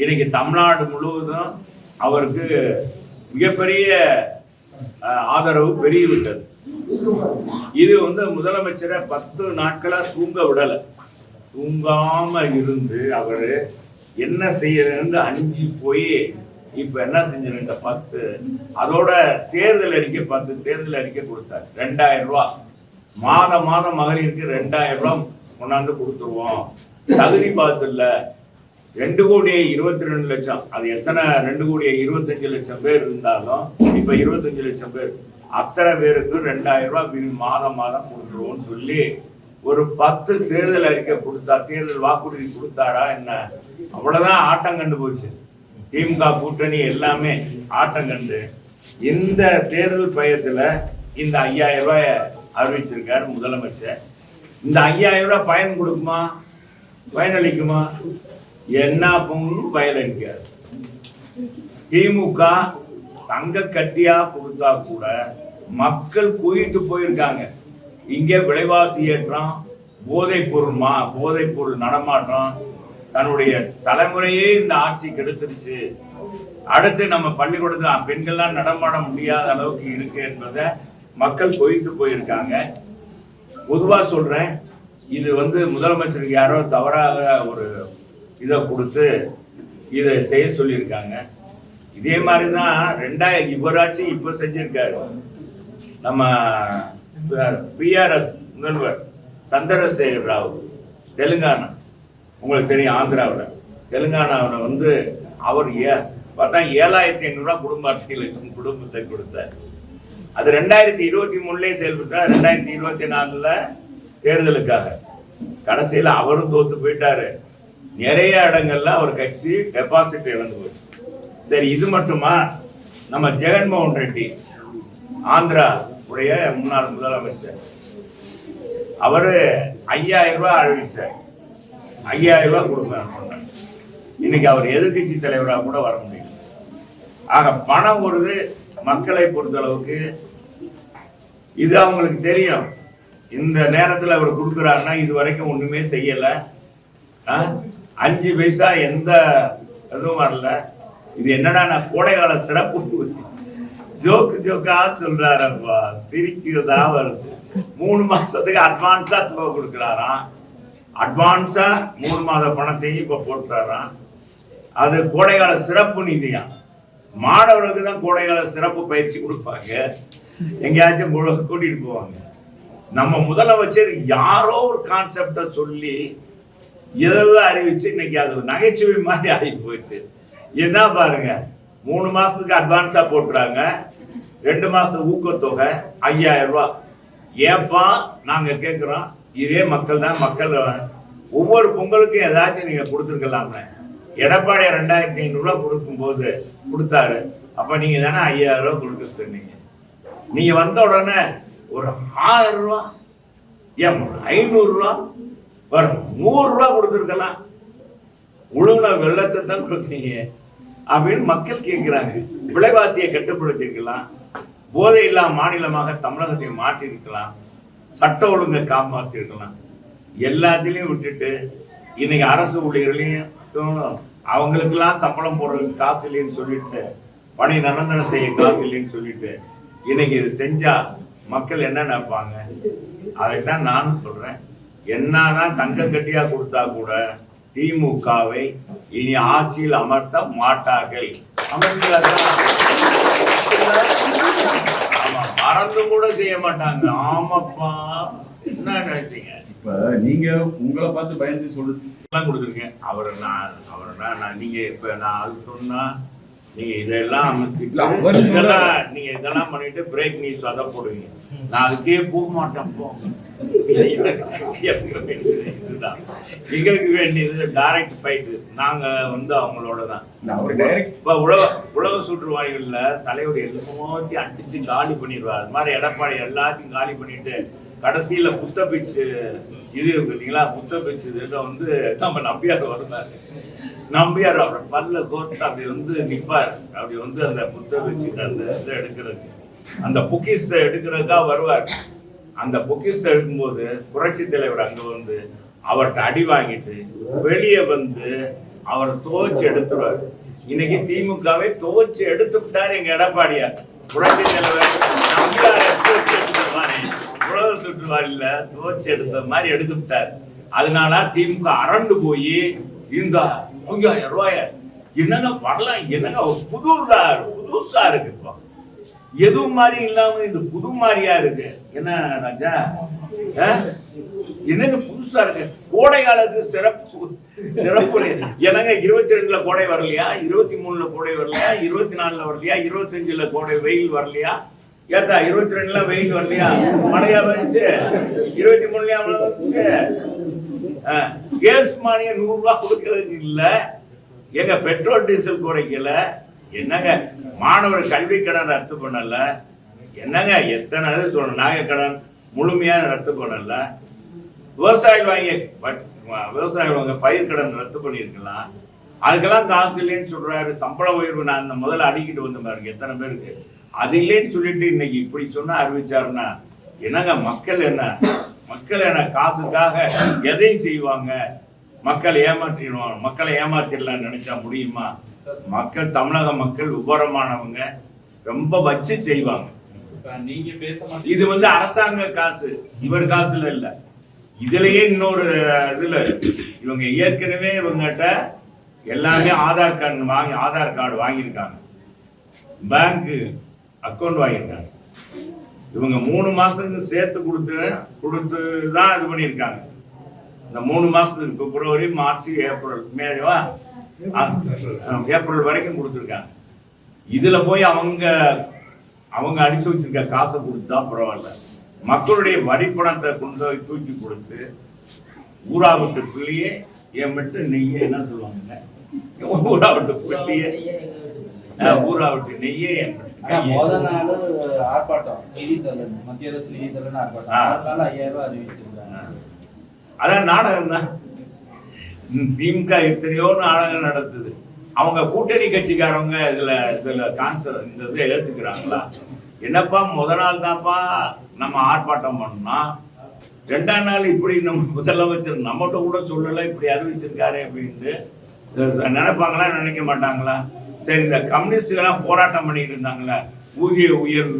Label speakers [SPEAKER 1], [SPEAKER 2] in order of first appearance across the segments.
[SPEAKER 1] இன்னைக்கு தமிழ்நாடு முழுவதும் அவருக்கு மிகப்பெரிய ஆதரவு பெருகிவிட்டது. இது முதலமைச்சரை 10 நாட்களா தூங்க விடல. தூங்காம இருந்து அவரு என்ன செய்யறதுன்னு அஞ்சு போய் இப்ப என்ன செஞ்சிருந்த 10 அதோட தேர்தல் அறிக்கை 10 தேர்தல் அறிக்கை கொடுத்தாரு. 2000 ரூபாய் மாதம் மகளிருக்கு 2000 ரூபாய் கொண்டாந்து கொடுத்துருவோம். தகுதி பார்த்து இல்ல 2,22,00,000 அது எத்தனை 2,25,00,000 பேர் இருந்தாலும் இப்ப 25 லட்சம் பேர் அத்தனை பேருக்கு 2000 ரூபாய் மாதம் கொடுத்துருவோம்னு சொல்லி ஒரு 10 தேர்தல் அறிக்கை கொடுத்தா, தேர்தல் வாக்குறுதி கொடுத்தாரா என்ன? அவ்வளவுதான் ஆட்டம் கண்டு போச்சு. திமுக கூட்டணி எல்லாமே ஆட்டம் கண்டு இந்த தேர்தல் பயத்துல இந்த 5000 ரூபாய் அறிவிச்சிருக்காரு முதலமைச்சர். இந்த 5000 ரூபாய் பயன் கொடுக்குமா, பயனளிக்குமா? என்ன பொங்கலும் பயனளிக்காது. திமுக தங்க கட்டியா கொடுத்தா கூட மக்கள் குவித்து போயிருக்காங்க. இங்கே விலைவாசி ஏற்றம், போதைப் பொருள் நடமாட்டம், தன்னுடைய தலைமுறையே இந்த ஆட்சி கெடுத்துருச்சு. அடுத்து நம்ம பள்ளிக்கூடத்தில் பெண்கள்லாம் நடமாட முடியாத அளவுக்கு இருக்கு என்பதை மக்கள் குவித்து போயிருக்காங்க. பொதுவா சொல்றேன், இது முதலமைச்சருக்கு யாரோ தவறாக ஒரு இதை கொடுத்து இதை செய்ய சொல்லியிருக்காங்க. இதே மாதிரிதான் இவராட்சி இப்ப செஞ்சிருக்காரு. நம்ம பிஆர்எஸ் முதல்வர் சந்திரசேகர் ராவ் தெலுங்கானா, உங்களுக்கு தெரியும், ஆந்திராவில் தெலுங்கானாவில் அவர் பார்த்தா 7,500 ரூபாய் குடும்பத்தை கொடுத்தார். அது 2023 செயல்பட்டார். 2024 தேர்தலுக்காக கடைசியில் அவரும் தோத்து போயிட்டாரு. நிறைய இடங்கள்ல அவர் கட்சி டெபாசிட் இழந்து போச்சு. சரி, இது மட்டுமா? நம்ம ஜெகன்மோகன் ரெட்டி ஆந்திரா உடைய முன்னாள் முதலமைச்சர், அவரு 5000 ரூபாய் அறிவிச்சார். 5000 ரூபாய் கொடுக்க இன்னைக்கு அவர் எதிர்கட்சி தலைவராக கூட வர முடியும். ஆக பணம் வருது. மக்களை பொறுத்தளவுக்கு இது அவங்களுக்கு தெரியும். இந்த நேரத்தில் அவர் கொடுக்குறாருன்னா இது வரைக்கும் ஒண்ணுமே செய்யல. 5 பைசா எந்த இதுவும் வரல. இது என்னடா நான் கோடைகால சிறப்பு ஜோக்கா சொல்றாரப்பா, சிரிக்கிறதா வருது. 3 மாசத்துக்கு அட்வான்ஸா தொகை கொடுக்குறாராம். அட்வான்ஸா 3 மாத பணத்தையும் இப்ப போட்டுறாராம். அது கோடைகால சிறப்பு நிதியா. மாணவர்களுக்கு தான் கோடைகால சிறப்பு பயிற்சி கொடுப்பாங்க, எங்கேயாச்சும் கூட்டிட்டு போவாங்க. நம்ம முதலமைச்சர் யாரோ ஒரு கான்செப்ட சொல்லி இதெல்லாம் அறிவிச்சு இன்னைக்கு அது நகைச்சுவை மாதிரி ஆகி போயிட்டு. என்ன பாருங்க, 3 மாசத்துக்கு அட்வான்ஸா போட்டுறாங்க, 2 மாசத்துக்கு ஊக்கத்தொகை 5000 ரூபாய். ஏப்பா நாங்க கேட்கிறோம், இதே மக்கள் தான். மக்கள் ஒவ்வொரு பொங்கலுக்கும் ஏதாச்சும் நீங்க கொடுத்துருக்கலாம்னு. எடப்பாடி 2500 ரூபாய் கொடுக்கும் போது கொடுத்தாரு. அப்ப நீங்க தானே 5000 ரூபாய் கொடுக்க சொன்னீங்க. நீங்க வந்த உடனே ஒரு 1000 ரூபாய், 500 ரூபாய் வரும், 100 ரூபாய் கொடுத்துருக்கலாம். உழுவுன வெள்ளத்தை தான் கொடுத்தீங்க அப்படின்னு மக்கள் கேட்கிறாங்க. விலைவாசியை கட்டுப்படுத்திருக்கலாம், போதை இல்லாம மாநிலமாக தமிழகத்தை மாற்றிருக்கலாம், சட்ட ஒழுங்கை காப்பாற்றிருக்கலாம். எல்லாத்திலையும் விட்டுட்டு இன்னைக்கு அரசு ஊழியர்களையும் அவங்களுக்கெல்லாம் சம்பளம் போடுறதுக்கு காசு இல்லைன்னு சொல்லிட்டு, பணி நிரந்தரம் செய்ய காசு இல்லைன்னு சொல்லிட்டு இன்னைக்கு இது செஞ்சா மக்கள் என்ன நினைப்பாங்க? அதைத்தான் நானும் சொல்றேன். என்னதான் தங்க கட்டியா கொடுத்தா கூட திமுகவை இனி ஆட்சியில் அமர்த்த மாட்டார்கள். ஆமா, மறந்து கூட செய்ய மாட்டாங்க. ஆமாப்பா, என்ன நினைச்சீங்க?
[SPEAKER 2] இப்ப நீங்க உங்களை பார்த்து பயந்து
[SPEAKER 1] சொல்லலாம் கொடுத்துருக்கேன். நீங்க இப்ப நான் அது சொன்னா நீங்க இதெல்லாம் நீங்க இதெல்லாம் பண்ணிட்டு பிரேக் நியூஸ் அதை போடுவீங்க. நான் அதுக்கே போக மாட்டேன். இதுதான் எங்களுக்கு வேண்டியது டைரக்ட் ஃபைட். நாங்க அவங்களோட தான். இப்ப உலக சுற்றுவாய்கள்ல தலைவர் எல்லாத்தையும் அடிச்சு காலி பண்ணிடுவார். அது மாதிரி எடப்பாடி எல்லாத்தையும் காலி பண்ணிட்டு கடைசியில புத்த பிச்சு இது பார்த்தீங்களா, புத்த பிச்சு இதுல நம்ம நம்பியார் வருவாரு. நம்பியார் அவரோட பல்ல கோர்த்து அப்படி நிற்பார். அப்படி அந்த புத்த பிச்சு அந்த இதை எடுக்கிறதுக்கு, அந்த பொக்கிஷ எடுக்கிறதுக்காக வருவார். அந்த பொக்கிஷ எடுக்கும்போது புரட்சி தலைவர் அங்க அவர்கிட்ட அடி வாங்கிட்டு வெளியே அவரை துவச்சு எடுத்துருவாரு. இன்னைக்கு திமுகவை துவச்சு எடுத்து விட்டாரு எங்க எடப்பாடியார். புரட்சி தலைவர் நம்பியாரை துவச்சு எடுத்த மாதிரி, உலக சுற்றுவாரில துவச்சு எடுத்த மாதிரி எடுத்து விட்டாரு. அதனால திமுக அரண்டு போய் இந்த 5000 ரூபாய என்னங்க வரலாம், என்னங்க புதுசா இருக்கு. இப்போ எதுவும் மாதிரி இல்லாம இது புது மாதிரியா இருக்கு. என்ன ராஜா என்னங்க புதுசா இருக்கு. கோடை காலத்துக்கு சிறப்பு என்னங்க 22ல கோடை வரலையா, 23ல கோடை வரலையா, 24ல வரலையா, 25ல கோடை வெயில் வரலையா? ஏத்தா 22ல வெயில் வரலையா, மழையா வந்துச்சு, 23லயா மழை வந்துச்சு. கேஸ் மானியம் 100 ரூபாய் கொடுக்கறதுக்கு இல்ல, எங்க பெட்ரோல் டீசல் குறைக்கல, என்னங்க மாணவர் கல்வி கடன் ரத்து பண்ணல, என்னங்க எத்தனை சொல்ற நாக கடன் முழுமையா ரத்து பண்ணல, விவசாயிகள் வாங்க பயிர் கடன் ரத்து பண்ணிருக்கலாம், அதுக்கெல்லாம் காசு இல்லைன்னு சொல்றாரு. சம்பள உயர்வு நான் இந்த முதல்ல அடிக்கிட்டு வந்த பாருங்க எத்தனை பேருக்கு, அது இல்லைன்னு சொல்லிட்டு இன்னைக்கு இப்படி சொன்னா அறிவிச்சாருன்னா என்னங்க மக்கள் என்ன காசுக்காக எதையும் செய்வாங்க. மக்களை ஏமாற்றிடலாம் நினைச்சா முடியுமா? மக்கள், தமிழக மக்கள் உபரமானவங்க, ரொம்ப வச்சு செய்வாங்க. இது அரசாங்க காசு, இவர் காசுல இல்ல. இதுலயே இன்னொரு இதுல இவங்க ஏற்கனவே இவங்ககிட்ட எல்லாமே ஆதார் கார்டு வாங்கியிருக்காங்க, பேங்க் அக்கௌண்ட் வாங்கியிருக்காங்க. இவங்க 3 மாசத்துக்கு சேர்த்து கொடுத்து தான் இது பண்ணியிருக்காங்க. இந்த 3 மாசத்துக்கு பிப்ரவரி, மார்ச், ஏப்ரல், மேவா ஏப்ரல் வரைக்கும் கொடுத்துருக்காங்க. இதுல போய் அவங்க அடிச்சு வச்சிருக்க காசை கொடுத்தா பரவாயில்ல. மக்களுடைய வரி பணத்தை கொண்டு போய் தூக்கி கொடுத்து ஊரா விட்டு பிள்ளையே என் மட்டும் நெய்யே என்ன சொல்லுவாங்க, ஊரா விட்டு பிள்ளையே ஊரா விட்டு நெய்யே என்
[SPEAKER 3] முதல் நாள் ஆர்ப்பாட்டம், மத்திய அரசு நிதி தரன்னு ஆர்ப்பாட்டம், 5000 ரூபாய் அறிவிச்சிருக்காங்க.
[SPEAKER 1] அதான் நாடகம் தான். திமுக எத்தனையோ நாடகம் நடத்துது. அவங்க கூட்டணி கட்சிக்காரவங்க இதுல கான்சர் இந்த இதை ஏத்துக்கிறாங்களா? என்னப்பா முதல் நாள் தான்ப்பா நம்ம ஆர்ப்பாட்டம் பண்ணோம்னா, 2ஆம் நாள் இப்படி நம்ம முதலமைச்சர் நம்மகிட்ட கூட சொல்லலை, இப்படி அறிவிச்சிருக்காரு அப்படின்ட்டு நினைப்பாங்களா, நினைக்க மாட்டாங்களா? சரி, இந்த கம்யூனிஸ்டுகள்லாம் போராட்டம் பண்ணிட்டு இருந்தாங்களே, ஊதிய உயர்வு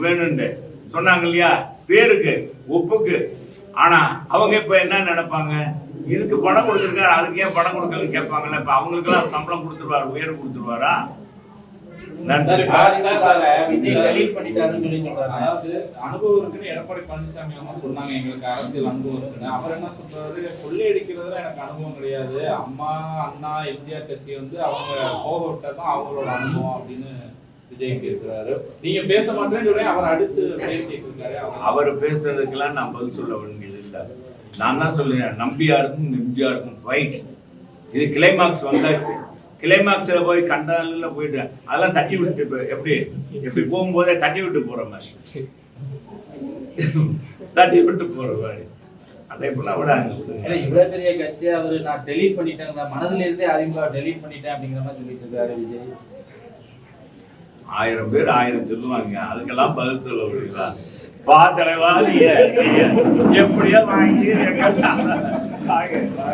[SPEAKER 1] வேணும்னு சொன்னாங்க இல்லையா, பேருக்கு ஒப்புக்கு. ஆனா அவங்க இப்ப என்ன நினைப்பாங்க, இதுக்கு பணம் கொடுத்துருக்காரு, அதுக்கு ஏன் பணம் கொடுக்கலன்னு கேட்பாங்கல்ல. இப்ப அவங்களுக்கு எல்லாம் சம்பளம் கொடுத்துருவாரு, உயர்வு கொடுத்துருவாரா?
[SPEAKER 4] அனுபவம் இருக்குன்னு எடப்பாடி பழனிசாமி அம்மா சொன்னாங்க, எங்களுக்கு அரசியல் அனுபவம் இருக்குன்னு. அவர் என்ன சொல்றாரு, கொள்ளையடிக்கிறதுல எனக்கு அனுபவம் கிடையாது, அம்மா அண்ணா எம்ஜிஆர் கட்சி அவங்க போக விட்டதான் அவங்களோட அனுபவம் அப்படின்னு விஜய் பேசுறாரு. நீங்க பேச மாட்டேன்னு சொல்லி அவர் அடிச்சு பேசிட்டு இருக்காரு.
[SPEAKER 1] அவர் பேசுறதுக்கெல்லாம் நான் பதில் சொல்ல வேண்டியது இல்லை. நான் தான் சொல்லுறேன், நம்பியாருக்கும் எம்ஜிஆருக்கும் ஃபைட். இது கிளைமாக்ஸ் வந்தாச்சு. கிளைமாக்ஸ்ல போய் கண்டால போயிட்டு அதெல்லாம் தட்டி விட்டு எப்படி போகும்போதே தட்டி விட்டு போற மாதிரி அதே போல
[SPEAKER 3] இவ்வளவு பெரிய கட்சி அவரு நான் டெலீட் பண்ணிட்டேன், மனதில இருந்தே அதிமுக டெலீட் பண்ணிட்டேன் அப்படிங்கிற மாதிரி சொல்லிட்டு இருக்காரு விஜய்.
[SPEAKER 1] 1000 பேர் 1000 சொல்லுவாங்க, அதுக்கெல்லாம் பதில் சொல்ல முடியுங்களா? பா தலைவா எப்படியோ வாங்கி